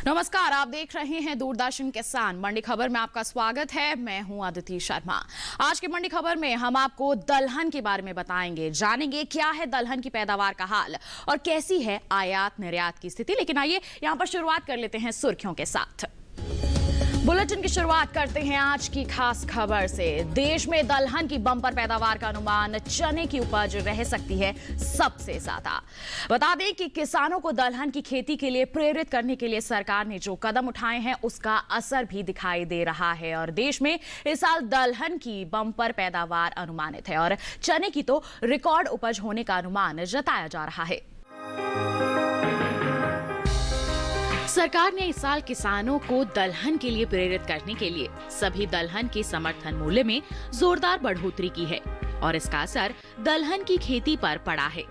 नमस्कार, आप देख रहे हैं दूरदर्शन किसान मंडी खबर में आपका स्वागत है। मैं हूं अदिति शर्मा। आज की मंडी खबर में हम आपको दलहन के बारे में बताएंगे, जानेंगे क्या है दलहन की पैदावार का हाल और कैसी है आयात निर्यात की स्थिति। लेकिन आइए यहां पर शुरुआत कर लेते हैं सुर्खियों के साथ। बुलेटिन की शुरुआत करते हैं आज की खास खबर से। देश में दलहन की बम्पर पैदावार का अनुमान, चने की उपज रह सकती है सबसे ज्यादा। बता दें कि किसानों को दलहन की खेती के लिए प्रेरित करने के लिए सरकार ने जो कदम उठाए हैं उसका असर भी दिखाई दे रहा है और देश में इस साल दलहन की बम्पर पैदावार अनुमानित है और चने की तो रिकॉर्ड उपज होने का अनुमान जताया जा रहा है। सरकार ने इस साल किसानों को दलहन के लिए प्रेरित करने के लिए सभी दलहन के समर्थन मूल्य में जोरदार बढ़ोतरी की है और इसका असर दलहन की खेती पर पड़ा है।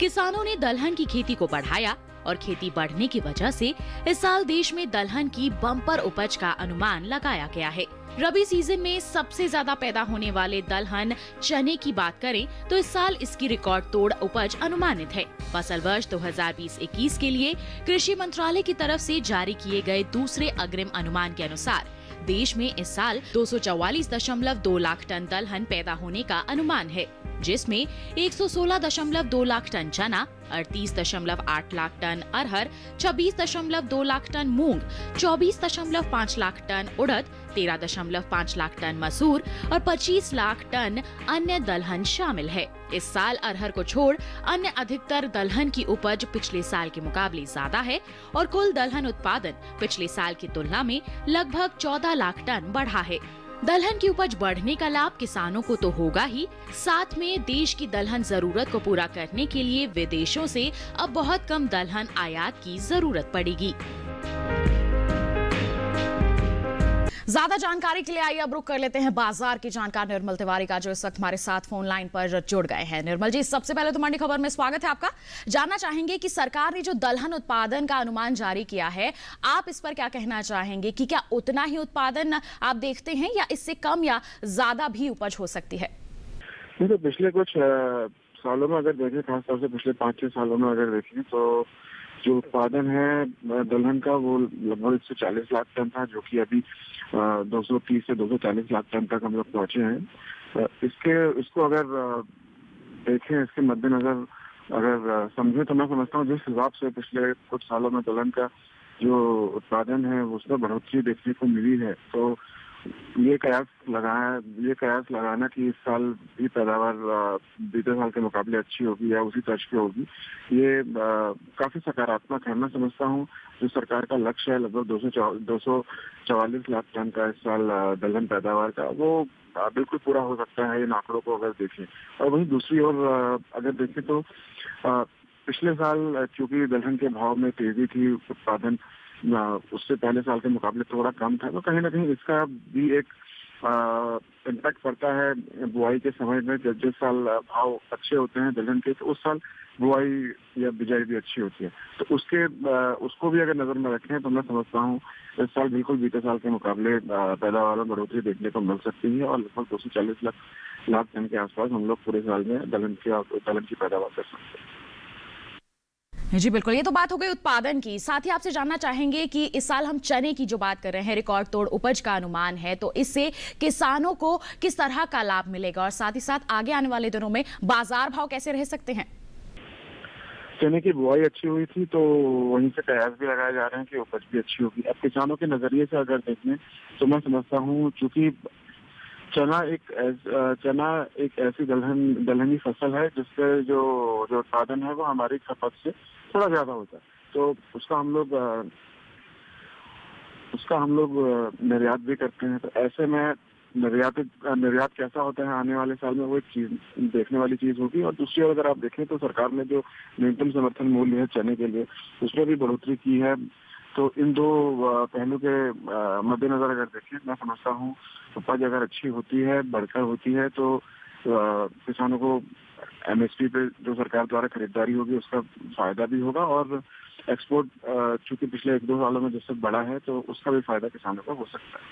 किसानों ने दलहन की खेती को बढ़ाया और खेती बढ़ने की वजह से इस साल देश में दलहन की बम्पर उपज का अनुमान लगाया गया है। रबी सीजन में सबसे ज्यादा पैदा होने वाले दलहन चने की बात करें तो इस साल इसकी रिकॉर्ड तोड़ उपज अनुमानित है। फसल वर्ष 2020-21 के लिए कृषि मंत्रालय की तरफ से जारी किए गए दूसरे अग्रिम अनुमान के अनुसार देश में इस साल 244.2 लाख टन दलहन पैदा होने का अनुमान है, जिसमें 116.2 लाख टन चना, 38.8 लाख टन अरहर, 26.2 लाख टन मूंग, 24.5 लाख टन उड़द, 13.5 लाख टन मसूर और 25 लाख टन अन्य दलहन शामिल है। इस साल अरहर को छोड़ अन्य अधिकतर दलहन की उपज पिछले साल के मुकाबले ज्यादा है और कुल दलहन उत्पादन पिछले साल की तुलना में लगभग 14 लाख टन बढ़ा है। दलहन की उपज बढ़ने का लाभ किसानों को तो होगा ही, साथ में देश की दलहन जरूरत को पूरा करने के लिए विदेशों से अब बहुत कम दलहन आयात की जरूरत पड़ेगी। ज्यादा जानकारी के लिए आइए अब रुक कर लेते हैं बाजार की जानकार निर्मल तिवारी का, जो इस वक्त हमारे साथ फोन लाइन पर जुड़ गए हैं। निर्मल जी, सबसे पहले तो मंडी खबर में स्वागत है आपका। जानना चाहेंगे कि सरकार ने जो दलहन उत्पादन का अनुमान जारी किया है, आप इस पर क्या कहना चाहेंगे कि क्या उतना ही उत्पादन आप देखते हैं या इससे कम या ज्यादा भी उपज हो सकती है? तो पिछले कुछ सालों में अगर देखें, खासतौर से पिछले 5-6 सालों में अगर देखें तो जो उत्पादन है दलहन का वो लगभग 140 लाख टन था, जो कि अभी 230 से 240 लाख टन तक हम लोग पहुंचे हैं। इसको अगर देखें, इसके मद्देनजर अगर समझे तो मैं समझता हूँ जिस हिसाब से पिछले कुछ सालों में दलहन का जो उत्पादन है उसमें बढ़ोतरी देखने को मिली है, तो ये कयास लगाना कि इस साल भी पैदावार बीते साल के मुकाबले अच्छी होगी या उसी तर्ज पे होगी, ये काफी सकारात्मक है। मैं समझता हूँ जो सरकार का लक्ष्य है लगभग 244 लाख टन का इस साल दलहन पैदावार का, वो बिल्कुल पूरा हो सकता है इन आंकड़ों को अगर देखें। और वहीं दूसरी ओर अगर देखें तो पिछले साल चूंकि दलहन के भाव में तेजी थी, उत्पादन उससे पहले साल के मुकाबले थोड़ा कम था, तो कहीं ना कहीं इसका भी एक इम्पैक्ट पड़ता है बुआई के समय में। जिस साल भाव अच्छे होते हैं दलहन के, तो उस साल बुआई या बिजाई भी अच्छी होती है, तो उसको भी अगर नजर में रखें तो मैं समझता हूँ इस साल बिल्कुल बीते साल के मुकाबले पैदावार में बढ़ोतरी देखने को मिल सकती है और लगभग 240 लाख टन के आसपास हम लोग पूरे साल में दलहन की पैदावार कर सकते हैं। जी बिल्कुल, ये तो बात हो गई उत्पादन की। साथ ही आपसे जानना चाहेंगे कि इस साल हम चने की जो बात कर रहे हैं, रिकॉर्ड तोड़ उपज का अनुमान है, तो इससे किसानों को किस तरह का लाभ मिलेगा और साथ ही साथ आगे आने वाले दिनों में बाजार भाव कैसे रह सकते हैं? चने की बुआई अच्छी हुई थी तो वहीं से कयास भी लगाए जा रहे हैं कि उपज भी अच्छी होगी। अब किसानों के नजरिए से अगर देखें तो मैं समझता हूँ चूंकि चना एक ऐसी दलहनी फसल है जिससे जो उत्पादन है वो हमारी खपत से थोड़ा ज्यादा होता है, तो उसका हम लोग निर्यात भी करते हैं। तो ऐसे में निर्यात कैसा होता है आने वाले साल में, वो एक चीज देखने वाली चीज होगी। और दूसरी ओर अगर आप देखें तो सरकार ने जो न्यूनतम समर्थन मूल्य है चने के लिए, उसमें भी बढ़ोतरी की है। तो इन दो पहलू के मद्देनजर अगर देखें, मैं समझता हूँ उपज अगर अच्छी होती है, बढ़कर होती है, तो किसानों को एमएसपी पे जो सरकार द्वारा खरीदारी होगी उसका फायदा भी होगा और एक्सपोर्ट चूंकि पिछले 1-2 सालों में जिससे बढ़ा है तो उसका भी फायदा किसानों को हो सकता है।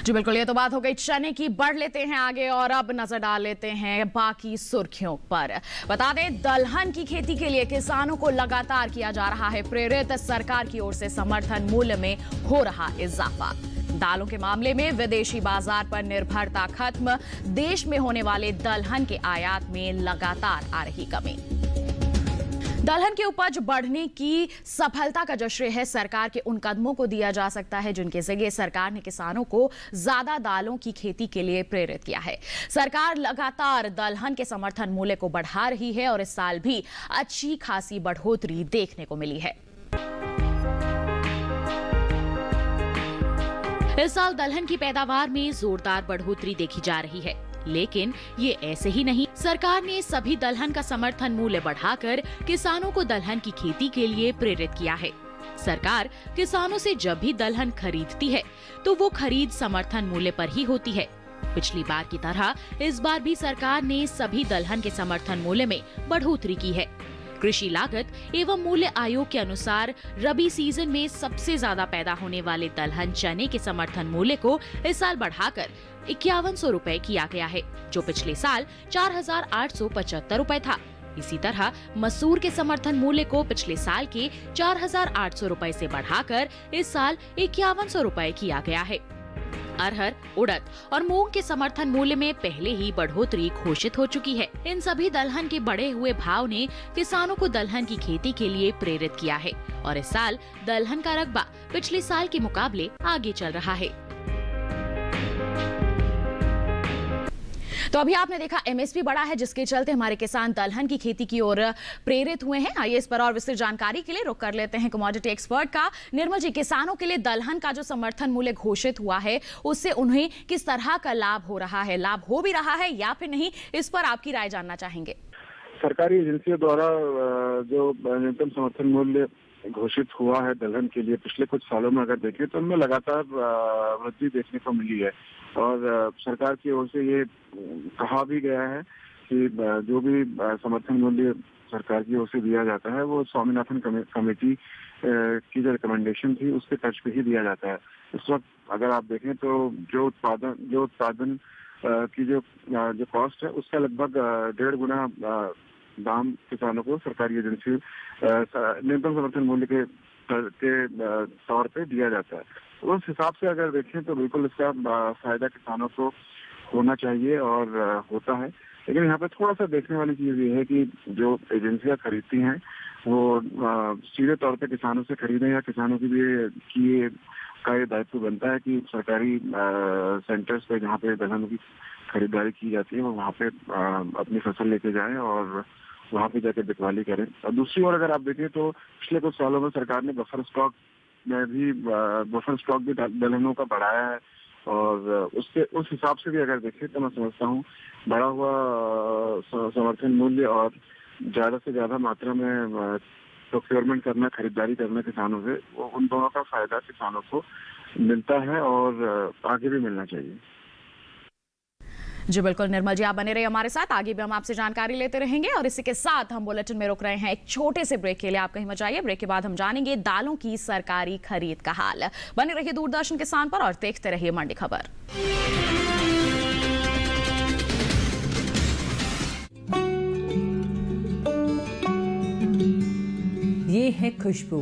जी बिल्कुल, ये तो बात हो गई चने की। बढ़ लेते हैं आगे और अब नजर डाल लेते हैं बाकी सुर्खियों पर। बता दें, दलहन की खेती के लिए किसानों को लगातार किया जा रहा है प्रेरित। सरकार की ओर से समर्थन मूल्य में हो रहा इजाफा। दालों के मामले में विदेशी बाजार पर निर्भरता खत्म। देश में होने वाले दलहन के आयात में लगातार आ रही कमी। दलहन की उपज बढ़ने की सफलता का जो श्रेय है सरकार के उन कदमों को दिया जा सकता है जिनके जरिए सरकार ने किसानों को ज्यादा दालों की खेती के लिए प्रेरित किया है। सरकार लगातार दलहन के समर्थन मूल्य को बढ़ा रही है और इस साल भी अच्छी खासी बढ़ोतरी देखने को मिली है। इस साल दलहन की पैदावार में जोरदार बढ़ोतरी देखी जा रही है, लेकिन ये ऐसे ही नहीं। सरकार ने सभी दलहन का समर्थन मूल्य बढ़ाकर किसानों को दलहन की खेती के लिए प्रेरित किया है। सरकार किसानों से जब भी दलहन खरीदती है तो वो खरीद समर्थन मूल्य पर ही होती है। पिछली बार की तरह इस बार भी सरकार ने सभी दलहन के समर्थन मूल्य में बढ़ोतरी की है। कृषि लागत एवं मूल्य आयोग के अनुसार रबी सीजन में सबसे ज्यादा पैदा होने वाले दलहन चने के समर्थन मूल्य को इस साल बढ़ाकर 5100 रुपए किया गया है, जो पिछले साल 4875 रुपए था। इसी तरह मसूर के समर्थन मूल्य को पिछले साल के 4800 रुपए से बढ़ाकर इस साल 5100 रुपए किया गया है। अरहर, उड़द और मूंग के समर्थन मूल्य में पहले ही बढ़ोतरी घोषित हो चुकी है। इन सभी दलहन के बढ़े हुए भाव ने किसानों को दलहन की खेती के लिए प्रेरित किया है और इस साल दलहन का रकबा पिछले साल के मुकाबले आगे चल रहा है। तो अभी आपने देखा एमएसपी बढ़ा है, जिसके चलते हमारे किसान दलहन की खेती की ओर प्रेरित हुए हैं। आइए इस पर और विस्तृत जानकारी के लिए रुख कर लेते हैं कमोडिटी एक्सपर्ट का। निर्मल जी, किसानों के लिए दलहन का जो समर्थन मूल्य घोषित हुआ है उससे उन्हें किस तरह का लाभ हो रहा है, लाभ हो भी रहा है या फिर नहीं, इस पर आपकी राय जानना चाहेंगे। सरकारी एजेंसियों द्वारा जो न्यूनतम समर्थन मूल्य घोषित हुआ है दलहन के लिए पिछले कुछ सालों में अगर देखें तो उनमें लगातार वृद्धि देखने को मिली है और सरकार की ओर से ये कहा भी गया है कि जो भी समर्थन मूल्य सरकार की ओर से दिया जाता है वो स्वामीनाथन कमेटी की जो रिकमेंडेशन थी उसके तर्ज पे ही दिया जाता है। इस वक्त अगर आप देखें तो जो उत्पादन की जो कॉस्ट है उसका लगभग 1.5 गुना दाम किसानों को सरकारी एजेंसी न्यूनतम समर्थन मूल्य के तौर पे दिया जाता है। तो उस हिसाब से अगर देखें तो बिल्कुल इसका फायदा किसानों को होना चाहिए और होता है। लेकिन यहाँ पे थोड़ा सा देखने वाली चीज ये है कि जो एजेंसियां खरीदती हैं वो सीधे तौर पे किसानों से खरीदें या किसानों की भी का ये दायित्व बनता है कि सरकारी सेंटर्स पे जहाँ पे दलहन की खरीदारी की जाती है वो वहाँ पे अपनी फसल लेके जाएं और वहाँ पे जाकर बिकवाली करें। और दूसरी ओर अगर आप देखें तो पिछले कुछ सालों में सरकार ने बफर स्टॉक भी दलहनों का बढ़ाया है और उस हिसाब से भी अगर देखें तो मैं समझता हूँ बढ़ा हुआ समर्थन मूल्य और ज्यादा से ज्यादा मात्रा में प्रोक्योरमेंट करना, खरीदारी करना किसानों से, वो उन दोनों का फायदा किसानों को मिलता है और आगे भी मिलना चाहिए। जी बिल्कुल निर्मल जी, आप बने रहिए हमारे साथ, आगे भी हम आपसे जानकारी लेते रहेंगे। और इसी के साथ हम बुलेटिन में रुक रहे हैं एक छोटे से ब्रेक के लिए। आप कहीं मत जाइए, ब्रेक के बाद हम जानेंगे दालों की सरकारी खरीद का हाल। बने रहिए दूरदर्शन किसान पर और देखते रहिए मंडी खबर। ये है खुशबू,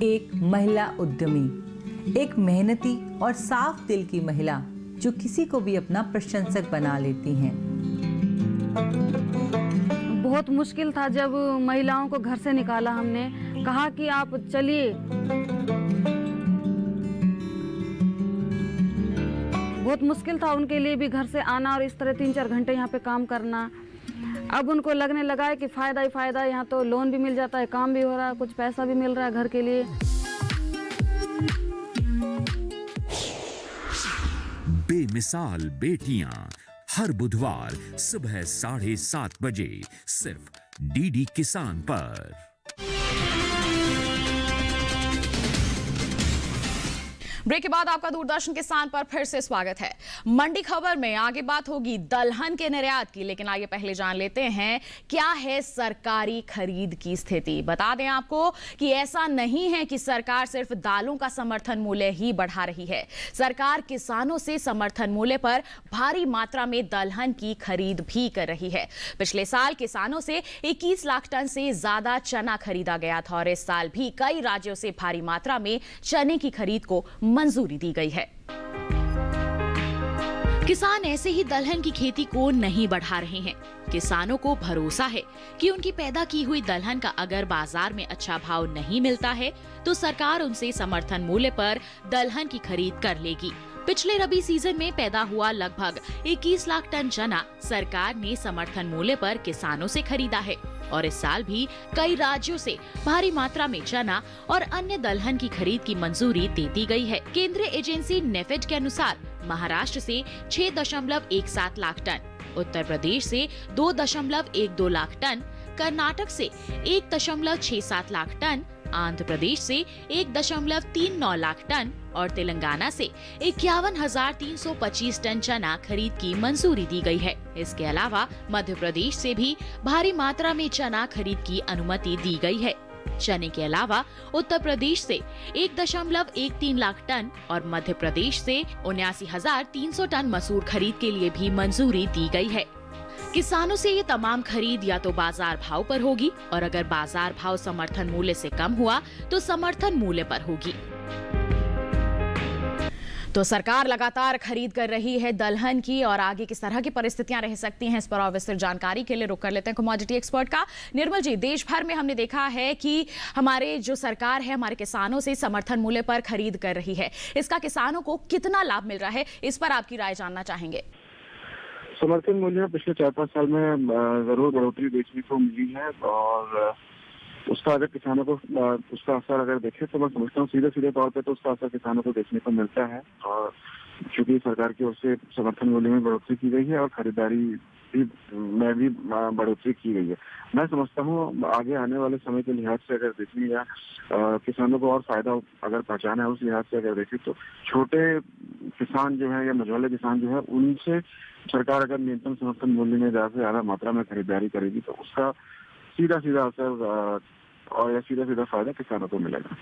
एक महिला उद्यमी, एक मेहनती और साफ दिल की महिला जो किसी को भी अपना प्रशंसक बना लेती हैं। बहुत मुश्किल था जब महिलाओं को घर से निकाला, हमने कहा कि आप चलिए। बहुत मुश्किल था उनके लिए भी घर से आना और इस तरह 3-4 घंटे यहाँ पे काम करना। अब उनको लगने लगा है कि फायदा ही फायदा है, यहाँ तो लोन भी मिल जाता है, काम भी हो रहा है, कुछ पैसा भी मिल रहा है घर के लिए। बेमिसाल बेटियां हर बुधवार सुबह 7:30 बजे सिर्फ डीडी किसान पर। ब्रेक के बाद आपका दूरदर्शन किसान पर फिर से स्वागत है। मंडी खबर में आगे बात होगी दलहन के निर्यात की, लेकिन आइए पहले जान लेते हैं क्या है सरकारी खरीद की स्थिति। बता दें आपको कि ऐसा नहीं है कि सरकार सिर्फ दालों का समर्थन मूल्य ही बढ़ा रही है। सरकार किसानों से समर्थन मूल्य पर भारी मात्रा में दलहन की खरीद भी कर रही है। पिछले साल किसानों से 21 लाख टन से ज्यादा चना खरीदा गया था और इस साल भी कई राज्यों से भारी मात्रा में चने की खरीद को मंजूरी दी गई है। किसान ऐसे ही दलहन की खेती को नहीं बढ़ा रहे हैं। किसानों को भरोसा है कि उनकी पैदा की हुई दलहन का अगर बाजार में अच्छा भाव नहीं मिलता है तो सरकार उनसे समर्थन मूल्य पर दलहन की खरीद कर लेगी। पिछले रबी सीजन में पैदा हुआ लगभग 21 लाख टन चना सरकार ने समर्थन मूल्य पर किसानों से खरीदा है और इस साल भी कई राज्यों से भारी मात्रा में चना और अन्य दलहन की खरीद की मंजूरी दे दी गई है। केंद्रीय एजेंसी नेफेड के अनुसार महाराष्ट्र से 6.17 लाख टन, उत्तर प्रदेश से 2.12 लाख टन, कर्नाटक से 1.67 लाख टन, आंध्र प्रदेश से 1.39 लाख टन और तेलंगाना से 51,325 टन चना खरीद की मंजूरी दी गई है। इसके अलावा मध्य प्रदेश से भी भारी मात्रा में चना खरीद की अनुमति दी गई है। चने के अलावा उत्तर प्रदेश से 1.13 लाख टन और मध्य प्रदेश से 79,300 टन मसूर खरीद के लिए भी मंजूरी दी गई है। किसानों से ये तमाम खरीद या तो बाजार भाव पर होगी और अगर बाजार भाव समर्थन मूल्य से कम हुआ तो समर्थन मूल्य पर होगी। तो सरकार लगातार खरीद कर रही है दलहन की और आगे किस तरह की परिस्थितियां रह सकती हैं इस पर और विस्तृत जानकारी के लिए रुक कर लेते हैं कमोडिटी एक्सपर्ट का। निर्मल जी, देश भर में हमने देखा है कि हमारे जो सरकार है हमारे किसानों से समर्थन मूल्य पर खरीद कर रही है। इसका किसानों को कितना लाभ मिल रहा है, इस पर आपकी राय जानना चाहेंगे। समर्थन मूल्य में पिछले 4-5 साल में जरूर बढ़ोतरी देखने को मिली है और उसका अगर किसानों को उसका असर अगर देखें तो मैं समझता हूँ सीधे तौर पे तो उसका असर किसानों को देखने को मिलता है। और चूंकि सरकार की ओर से समर्थन मूल्य में बढ़ोतरी की गई है और खरीदारी में भी बढ़ोतरी की गई है, मैं समझता हूँ आगे आने वाले समय के लिहाज से अगर देखें या किसानों को और फायदा अगर पहुंचाना है उस लिहाज से अगर देखें तो छोटे किसान जो है या मझोले किसान जो है उनसे सरकार अगर न्यूनतम समर्थन मूल्य में ज्यादा से ज्यादा मात्रा में खरीदारी करेगी तो उसका सीधा असर और या सीधा फायदा किसानों को मिलेगा।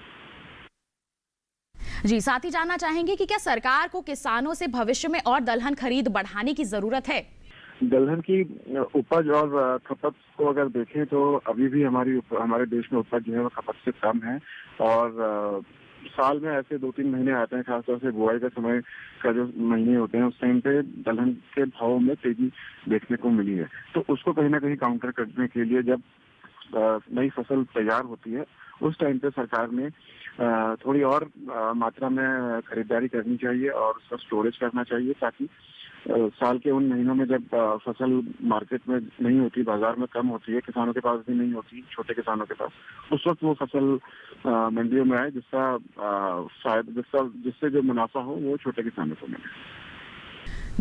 जी, साथ ही जानना चाहेंगे कि क्या सरकार को किसानों से भविष्य में और दलहन खरीद बढ़ाने की जरूरत है? दलहन की उपज और खपत को अगर देखें तो अभी भी हमारे देश में उपज जो है वो खपत से कम है और साल में ऐसे 2-3 महीने आते हैं, खासतौर से बुआई का समय का जो महीने होते हैं उस टाइम पे दलहन के भाव में तेजी देखने को मिली है। तो उसको कहीं ना कहीं काउंटर करने के लिए जब नई फसल तैयार होती है उस टाइम पे सरकार ने थोड़ी और मात्रा में खरीदारी करनी चाहिए और उसका स्टोरेज करना चाहिए ताकि साल के उन महीनों में जब फसल मार्केट में नहीं होती, बाजार में कम होती है, किसानों के पास भी नहीं होती, छोटे किसानों के पास, उस वक्त वो फसल मंडियों में आए जिससे जो मुनाफा हो वो छोटे किसानों को मिले।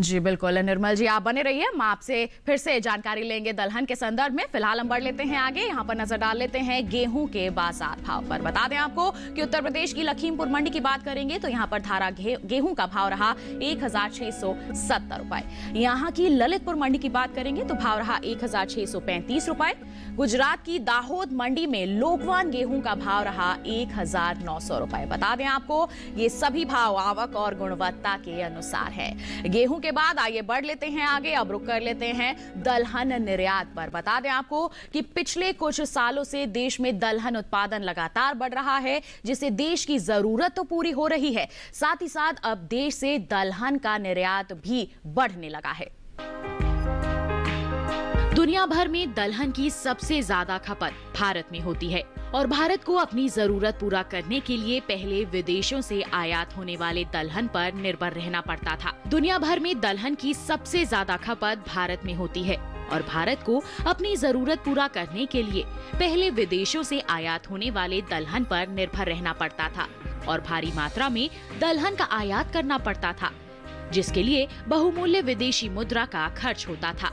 जी बिल्कुल निर्मल जी, आप बने रहिए, हम आपसे फिर से जानकारी लेंगे दलहन के संदर्भ में। फिलहाल हम बढ़ लेते हैं आगे, यहाँ पर नजर डाल लेते हैं गेहूं के बाजार भाव पर। बता दें आपको कि उत्तर प्रदेश की लखीमपुर मंडी की बात करेंगे तो यहाँ पर धारा गेहूं का भाव रहा 1,670 रुपए। यहाँ की ललितपुर मंडी की बात करेंगे तो भाव रहा 1,635 रुपए। गुजरात की दाहोद मंडी में लोकवान गेहूं का भाव रहा 1,900 रुपए। बता दें आपको ये सभी भाव आवक और गुणवत्ता के अनुसार है। गेहूं के बाद आइए बढ़ लेते हैं आगे, अब रुक कर लेते हैं दलहन निर्यात पर। बता दें आपको कि पिछले कुछ सालों से देश में दलहन उत्पादन लगातार बढ़ रहा है, जिससे देश की जरूरत तो पूरी हो रही है, साथ ही साथ अब देश से दलहन का निर्यात भी बढ़ने लगा है। दुनिया भर में दलहन की सबसे ज्यादा खपत भारत में होती है और भारत को अपनी जरूरत पूरा करने के लिए पहले विदेशों से आयात होने वाले दलहन पर निर्भर रहना पड़ता था। दुनिया भर में दलहन की सबसे ज्यादा खपत भारत में होती है और भारत को अपनी जरूरत पूरा करने के लिए पहले विदेशों से आयात होने वाले दलहन पर निर्भर रहना पड़ता था और भारी मात्रा में दलहन का आयात करना पड़ता था, जिसके लिए बहुमूल्य विदेशी मुद्रा का खर्च होता था।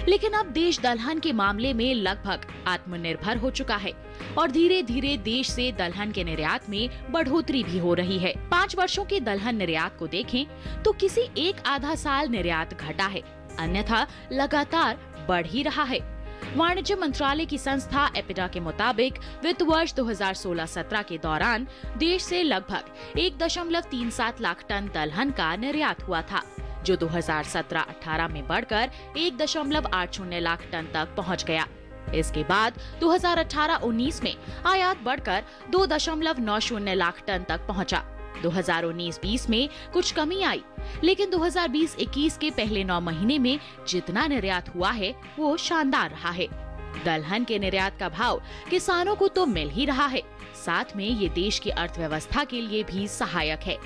लेकिन अब देश दलहन के मामले में लगभग आत्मनिर्भर हो चुका है और धीरे धीरे देश से दलहन के निर्यात में बढ़ोतरी भी हो रही है। 5 वर्षों के दलहन निर्यात को देखें तो किसी एक आधा साल निर्यात घटा है, अन्यथा लगातार बढ़ ही रहा है। वाणिज्य मंत्रालय की संस्था एपिडा के मुताबिक वित्त वर्ष 2016-17 के दौरान देश से लगभग 1.37 लाख टन दलहन का निर्यात हुआ था, जो 2017-18 में बढ़कर 1.80 लाख टन तक पहुंच गया। इसके बाद 2018-19 में आयात बढ़कर 2.90 लाख टन तक पहुंचा। 2019-20 में कुछ कमी आई, लेकिन 2020-21 के पहले 9 महीने में जितना निर्यात हुआ है वो शानदार रहा है। दलहन के निर्यात का भाव किसानों को तो मिल ही रहा है, साथ में ये देश की अर्थव्यवस्था के लिए भी सहायक है,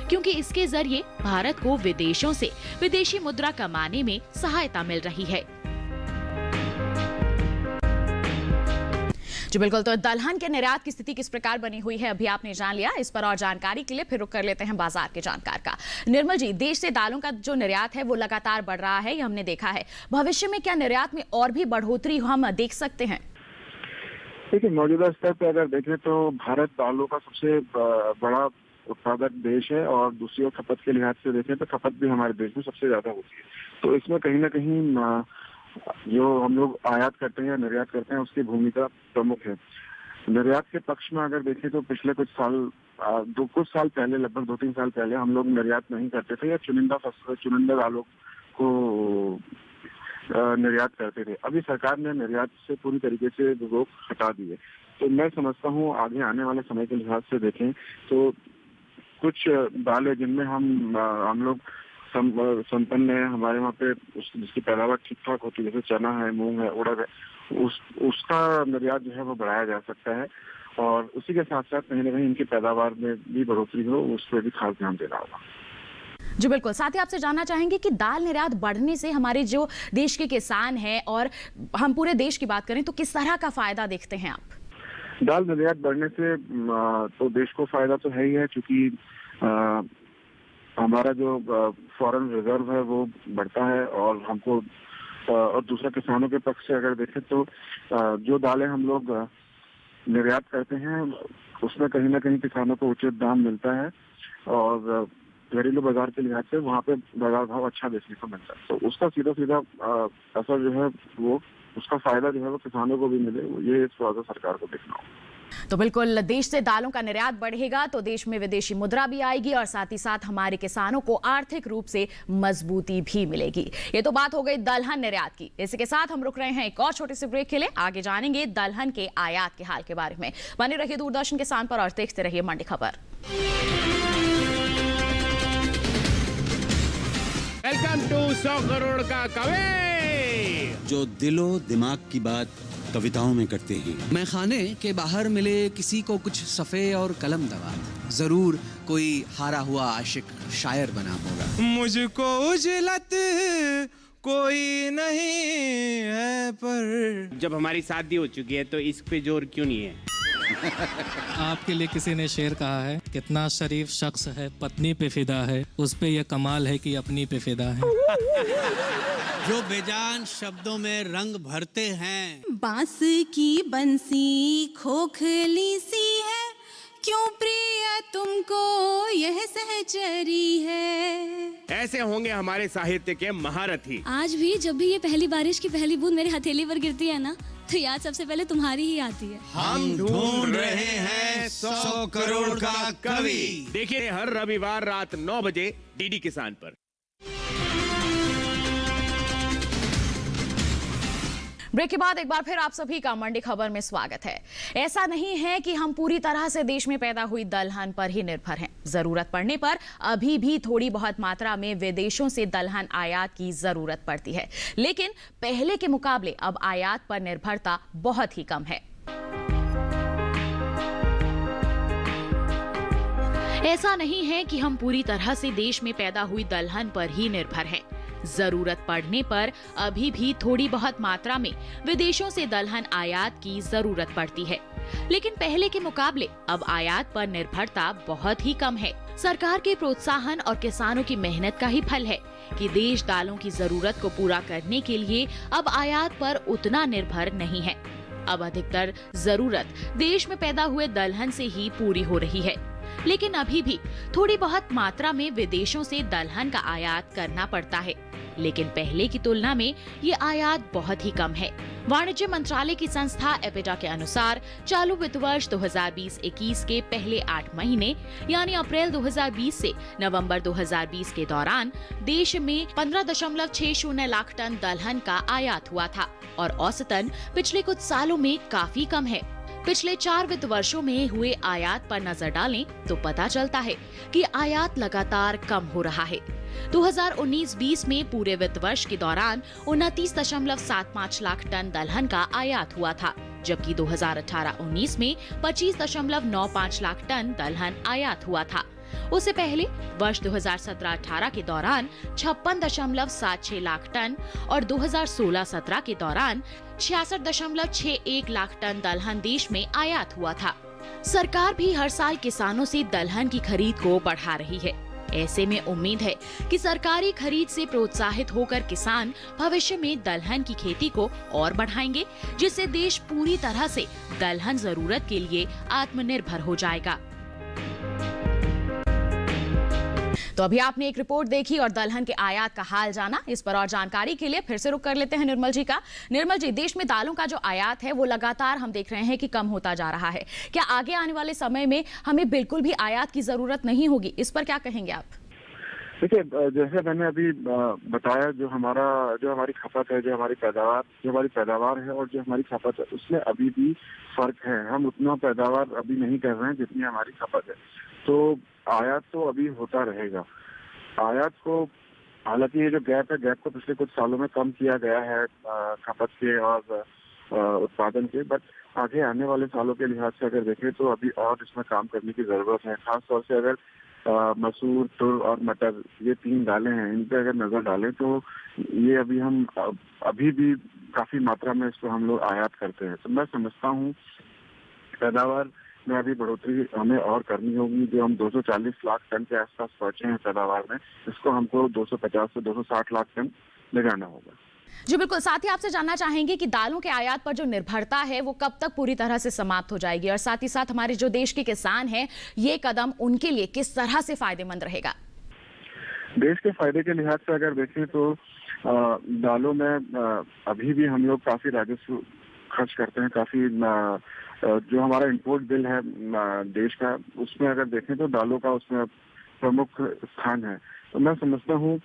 क्योंकि इसके जरिए भारत को विदेशों से विदेशी मुद्रा कमाने में सहायता मिल रही है। जी बिल्कुल, तो दलहन के निर्यात की स्थिति किस प्रकार बनी हुई है अभी आपने जान लिया। इस पर और जानकारी के लिए फिर रुक कर लेते हैं बाजार के जानकार का। निर्मल जी, देश से दालों का जो निर्यात है वो लगातार बढ़ रहा है, ये हमने देखा है। भविष्य में क्या निर्यात में और भी बढ़ोतरी हम देख सकते हैं? देखिए, मौजूदा स्तर पर अगर देखें तो भारत दालों का सबसे बड़ा उत्पादक देश है और दूसरी ओर खपत के लिहाज से देखें तो खपत भी हमारे देश में सबसे ज्यादा होती है। तो इसमें कहीं ना कहीं जो हम लोग आयात करते हैं या निर्यात करते हैं उसकी भूमिका प्रमुख है। निर्यात के पक्ष में अगर देखें तो पिछले कुछ साल पहले, लगभग 2-3 साल पहले हम लोग निर्यात नहीं करते थे या चुनिंदा दालों को निर्यात करते थे। अभी सरकार ने निर्यात से पूरी तरीके से रोक हटा दी है। तो मैं समझता हूँ आगे आने वाले समय के लिहाज से देखें तो कुछ दालें जिनमें हम लोग संपन्न है, हमारे वहाँ पे जिसकी पैदावार ठीक ठाक होती है, जैसे चना है, मूंग है, उड़द है, उसका निर्यात जो है वो बढ़ाया जा सकता है और उसी के साथ साथ कहीं ना कहीं इनकी पैदावार में भी बढ़ोतरी हो, उस पर भी खास ध्यान देना होगा। जी बिल्कुल, साथ ही आपसे जानना चाहेंगे कि दाल निर्यात बढ़ने से हमारे जो देश के किसान हैं और हम पूरे देश की बात करें तो किस तरह का फायदा देखते हैं आप? दाल निर्यात बढ़ने से तो देश को फायदा तो है ही है, क्योंकि हमारा जो फॉरेन रिजर्व है वो बढ़ता है और हमको और दूसरा किसानों के पक्ष से अगर देखें तो जो दालें हम लोग निर्यात करते हैं उसमें कहीं ना कहीं किसानों को उचित दाम मिलता है और घरेलू बाजार के लिहाज से वहाँ पे बाजार भाव अच्छा देखने को मिलता है। तो उसका सीधा असर जो है वो, उसका फायदा जो है वो किसानों को भी मिले, ये इस वजह सरकार को देखना होगा। तो बिल्कुल, देश से दालों का निर्यात बढ़ेगा तो देश में विदेशी मुद्रा भी आएगी और साथ ही साथ हमारे किसानों को आर्थिक रूप से मजबूती भी मिलेगी। ये तो बात हो गई दलहन निर्यात की। इसी के साथ हम रुक रहे हैं एक और छोटे से ब्रेक के लिए। आगे जानेंगे दलहन के आयात के हाल के बारे में। बने रहिए दूरदर्शन किसान पर और देखते रहिए मंडी खबर। वेलकम टू 100 करोड़ का कवि, जो दिलो दिमाग की बात कविताओं में करते हैं। मैं खाने के बाहर मिले किसी को कुछ सफ़े और कलम दवात, जरूर कोई हारा हुआ आशिक शायर बना होगा। मुझको उजलत कोई नहीं है, पर जब हमारी शादी हो चुकी है तो इस पे जोर क्यों नहीं है? आपके लिए किसी ने शेर कहा है, कितना शरीफ शख्स है पत्नी पे फिदा है, उस पे ये कमाल है कि अपनी पे फिदा है। जो बेजान शब्दों में रंग भरते हैं। बांस की बंसी खोखली सी है, क्यों प्रिय तुमको यह सहचरी है। ऐसे होंगे हमारे साहित्य के महारथी। आज भी जब भी ये पहली बारिश की पहली बूंद मेरे हथेली पर गिरती है ना, तो याद सबसे पहले तुम्हारी ही आती है। हम ढूंढ रहे हैं 100 करोड़ का कवि। देखिए हर रविवार रात 9 बजे डीडी किसान पर। ब्रेक के बाद एक बार फिर आप सभी का मंडी खबर में स्वागत है। ऐसा नहीं है कि हम पूरी तरह से देश में पैदा हुई दलहन पर ही निर्भर हैं। जरूरत पड़ने पर अभी भी थोड़ी बहुत मात्रा में विदेशों से दलहन आयात की जरूरत पड़ती है, लेकिन पहले के मुकाबले अब आयात पर निर्भरता बहुत ही कम है। ऐसा नहीं है कि हम पूरी तरह से देश में पैदा हुई दलहन पर ही निर्भर हैं। जरूरत पड़ने पर अभी भी थोड़ी बहुत मात्रा में विदेशों से दलहन आयात की जरूरत पड़ती है, लेकिन पहले के मुकाबले अब आयात पर निर्भरता बहुत ही कम है। सरकार के प्रोत्साहन और किसानों की मेहनत का ही फल है कि देश दालों की जरूरत को पूरा करने के लिए अब आयात पर उतना निर्भर नहीं है। अब अधिकतर जरूरत देश में पैदा हुए दलहन से ही पूरी हो रही है, लेकिन अभी भी थोड़ी बहुत मात्रा में विदेशों से दलहन का आयात करना पड़ता है, लेकिन पहले की तुलना में ये आयात बहुत ही कम है। वाणिज्य मंत्रालय की संस्था एपिडा के अनुसार चालू वित्त वर्ष 2020-21 के पहले 8 महीने यानी अप्रैल 2020 से नवंबर 2020 के दौरान देश में 15.60 लाख टन दलहन का आयात हुआ था और औसतन पिछले कुछ सालों में काफी कम है। पिछले 4 वित्त वर्षों में हुए आयात पर नजर डालें तो पता चलता है कि आयात लगातार कम हो रहा है। 2019-20 में पूरे वित्त वर्ष के दौरान 29.75 लाख टन दलहन का आयात हुआ था, जबकि 2018-19 में 25.95 लाख टन दलहन आयात हुआ था। उससे पहले वर्ष 2017-18 के दौरान 56.76 लाख टन और 2016-17 के दौरान 66.61 लाख टन दलहन देश में आयात हुआ था। सरकार भी हर साल किसानों से दलहन की खरीद को बढ़ा रही है। ऐसे में उम्मीद है कि सरकारी खरीद से प्रोत्साहित होकर किसान भविष्य में दलहन की खेती को और बढ़ाएंगे, जिससे देश पूरी तरह से दलहन जरूरत के लिए आत्मनिर्भर हो जाएगा। तो अभी आपने एक रिपोर्ट देखी और दलहन के आयात का हाल जाना। इस पर और जानकारी के लिए फिर से रुख कर लेते हैं निर्मल जी का। निर्मल जी, देश में दालों का जो आयात है वो लगातार हम देख रहे हैं कि कम होता जा रहा है। क्या आगे आने वाले समय में हमें बिल्कुल भी आयात की जरूरत नहीं होगी? इस पर क्या कहेंगे आप? देखिए, जैसे मैंने अभी बताया, जो हमारी खपत है, जो हमारी पैदावार है और जो हमारी खपत है, उसमें अभी भी फर्क है। हम उतना पैदावार अभी नहीं कर रहे हैं जितनी हमारी खपत है, तो आयात तो अभी होता रहेगा। आयात को, हालांकि ये जो गैप को पिछले कुछ सालों में कम किया गया है खपत के और उत्पादन के, बट आगे आने वाले सालों के लिहाज से अगर देखें तो अभी और इसमें काम करने की जरूरत है। खासतौर से अगर मसूर, तुर और मटर, ये 3 दालें हैं, इन पे अगर नजर डालें तो ये अभी भी काफी मात्रा में इसको हम लोग आयात करते हैं। तो मैं समझता हूँ पैदावार में अभी बढ़ोतरी हमें और करनी होगी। जो हम 240 लाख टन के आसपास पहुंचे हैं पैदावार में, इसको हमको 250 से 260 लाख टन ले जाना होगा। जी बिल्कुल। साथ ही आपसे जानना चाहेंगे कि दालों के आयात पर जो निर्भरता है वो कब तक पूरी तरह से समाप्त हो जाएगी, और साथ ही साथ हमारे जो देश के किसान हैं, ये कदम उनके लिए किस तरह से फायदेमंद रहेगा? देश के फायदे के लिहाज से अगर देखें तो दालों में अभी भी हम लोग काफी राजस्व खर्च करते हैं। काफी जो हमारा इंपोर्ट बिल है देश का, उसमें अगर देखें तो दालों का उसमें प्रमुख स्थान है। तो मैं समझता हूँ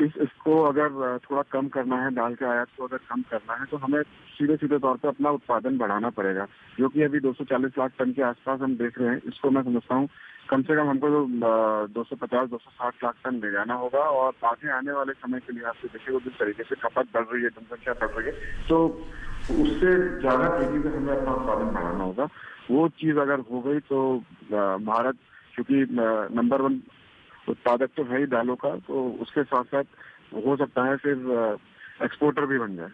इसको अगर थोड़ा कम करना है, दाल के आयात को अगर कम करना है, तो हमें सीधे तौर पे अपना उत्पादन बढ़ाना पड़ेगा, जो कि अभी 240 लाख टन के आसपास हम देख रहे हैं। इसको मैं समझता हूँ कम से कम हमको 250-260 लाख टन ले जाना होगा। और आगे आने वाले समय के लिहाज से देखिए, जिस तरीके से खपत बढ़ रही है, जनसंख्या बढ़ रही है, तो उससे ज्यादा तेजी से हमें अपना उत्पादन बढ़ाना होगा। वो चीज अगर हो गई तो भारत, क्योंकि नंबर 1 उत्पादक तो है ही दालों का, तो उसके साथ साथ हो सकता है फिर एक्सपोर्टर भी बन जाए।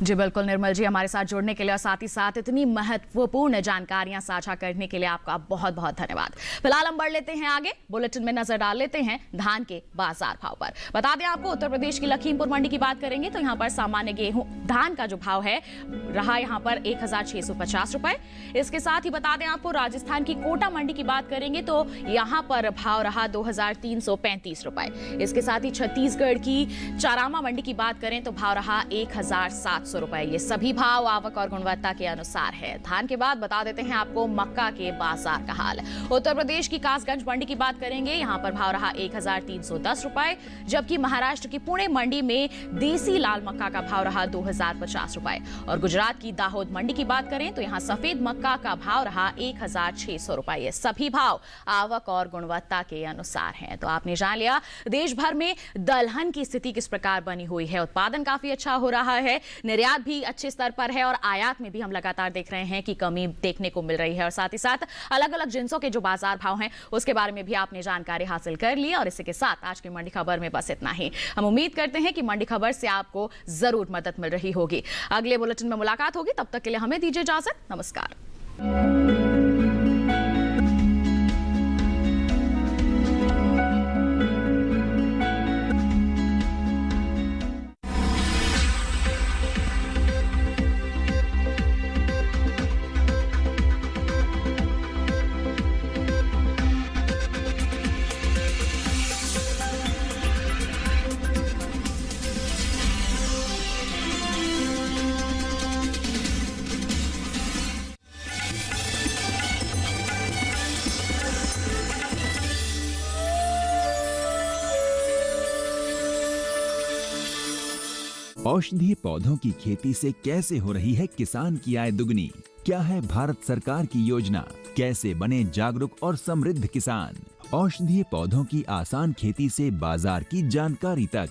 जी बिल्कुल निर्मल जी, हमारे साथ जुड़ने के लिए और साथ ही साथ इतनी महत्वपूर्ण जानकारियां साझा करने के लिए आपका बहुत बहुत धन्यवाद। फिलहाल हम बढ़ लेते हैं आगे, बुलेटिन में नजर डाल लेते हैं धान के बाजार भाव पर। बता दें आपको, उत्तर प्रदेश की लखीमपुर मंडी की बात करेंगे तो यहाँ पर सामान्य गेहूं धान का जो भाव है रहा यहाँ पर 1650 रुपए। इसके साथ ही बता दें आपको, राजस्थान की कोटा मंडी की बात करेंगे तो यहाँ पर भाव रहा 2335 रुपए। इसके साथ ही छत्तीसगढ़ की चारामा मंडी की बात करें तो भाव रहा 1700 रुपए। ये सभी भाव आवक और गुणवत्ता के अनुसार है। धान के बाद बता देते हैं आपको मक्का के बाजार का हाल। उत्तर प्रदेश की कासगंज मंडी की बात करेंगे, यहाँ पर भाव रहा 1310 रुपए, जबकि महाराष्ट्र की पुणे मंडी में देसी लाल मक्का का भाव रहा 2050 रुपए। और गुजरात की दाहोद मंडी की बात करें तो यहाँ सफेद मक्का का भाव रहा 1600 रुपए। ये सभी भाव आवक और गुणवत्ता के अनुसार हैं। तो आपने जान लिया देश भर में दलहन की स्थिति किस प्रकार बनी हुई है। उत्पादन काफी अच्छा हो रहा है, निर्यात भी अच्छे स्तर पर है और आयात में भी हम लगातार देख रहे हैं कि कमी देखने को मिल रही है। और साथ ही साथ अलग अलग जिन्सों के जो बाजार भाव हैं उसके बारे में भी आपने जानकारी हासिल कर ली। और इसी के साथ आज की मंडी खबर में बस इतना ही। हम उम्मीद करते हैं कि मंडी खबर से आपको जरूर मदद मिल रही होगी। अगले बुलेटिन में मुलाकात होगी, तब तक के लिए हमें दीजिए इजाजत। नमस्कार। औषधीय पौधों की खेती से कैसे हो रही है किसान की आय दुगनी? क्या है भारत सरकार की योजना? कैसे बने जागरूक और समृद्ध किसान? औषधीय पौधों की आसान खेती से बाजार की जानकारी तक,